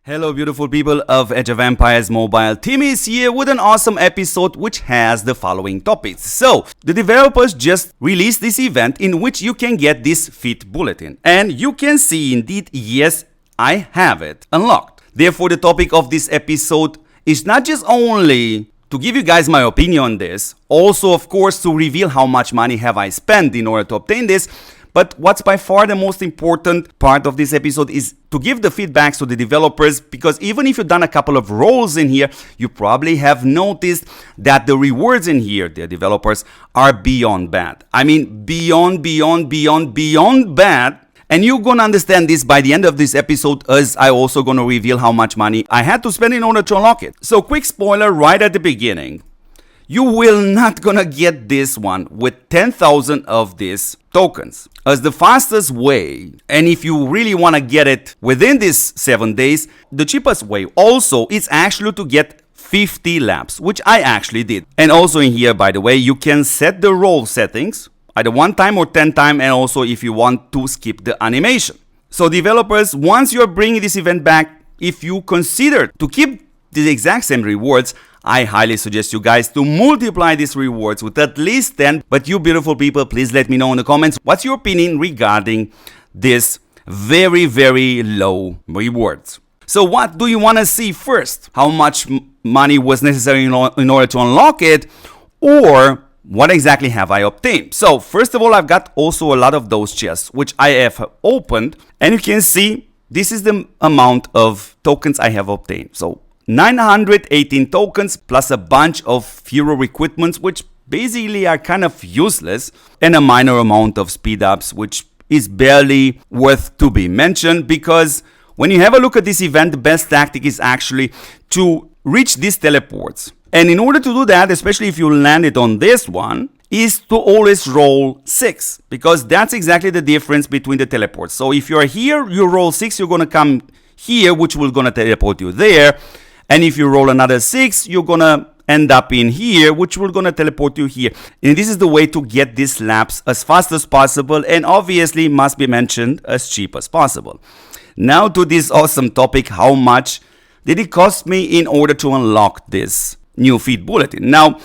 Hello beautiful people of Age of Empires Mobile. Tim is here with an awesome episode which has the following topics. So, the developers just released this event in which you can get this feat bulletin. And you can see indeed, yes, I have it unlocked. Therefore, the topic of this episode is not just only to give you guys my opinion on this, also of course to reveal how much money have I spent in order to obtain this. But what's by far the most important part of this episode is to give the feedbacks to the developers, because even if you've done a couple of roles in here, you probably have noticed that the rewards in here, the developers, are beyond bad. I mean, beyond bad. And you're gonna understand this by the end of this episode, as I also gonna reveal how much money I had to spend in order to unlock it. So quick spoiler right at the beginning. You will not gonna get this one with 10,000 of these tokens as the fastest way. And if you really want to get it within these 7 days, the cheapest way also is actually to get 50 laps, which I actually did. And also in here, by the way, you can set the role settings either 1 time or 10 times, and also if you want to skip the animation. So developers, once you're bringing this event back, if you consider to keep the exact same rewards, I highly suggest you guys to multiply these rewards with at least 10. But you beautiful people, please let me know in the comments what's your opinion regarding this very low rewards. So what do you want to see first? How much money was necessary in order to unlock it, or what exactly have I obtained? So first of all, I've got also a lot of those chests which I have opened, and you can see this is the amount of tokens I have obtained. So 918 tokens plus a bunch of hero equipments which basically are kind of useless, and a minor amount of speed ups which is barely worth to be mentioned, because when you have a look at this event, the best tactic is actually to reach these teleports. And in order to do that, especially if you landed on this one, is to always roll 6, because that's exactly the difference between the teleports. So if you're here, you roll 6, you're gonna come here, which will gonna teleport you there. And if you roll another 6, you're gonna end up in here, which will gonna teleport you here. And this is the way to get these laps as fast as possible, and obviously must be mentioned as cheap as possible. Now to this awesome topic, how much did it cost me in order to unlock this new feat bulletin? Now,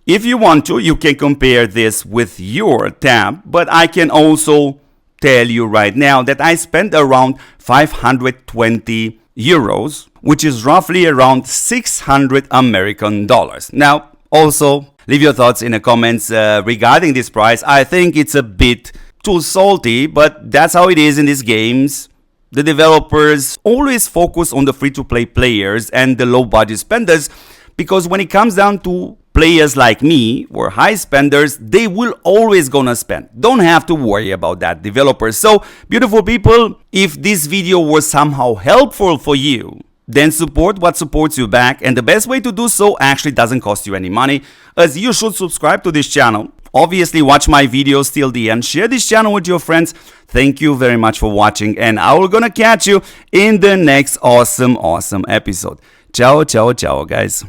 if you want to, you can compare this with your tab, but I can also tell you right now that I spent around 520 euros, which is roughly around 600 American dollars. Now, also leave your thoughts in the comments regarding this price. I think it's a bit too salty, but that's how it is in these games. The developers always focus on the free-to-play players and the low-budget spenders, because when it comes down to players like me or high spenders, they will always gonna spend. Don't have to worry about that, developers. So, beautiful people, if this video was somehow helpful for you, then support what supports you back. And the best way to do so actually doesn't cost you any money, as you should subscribe to this channel. Obviously, watch my videos till the end. Share this channel with your friends. Thank you very much for watching, and I will gonna catch you in the next awesome episode. Ciao, guys.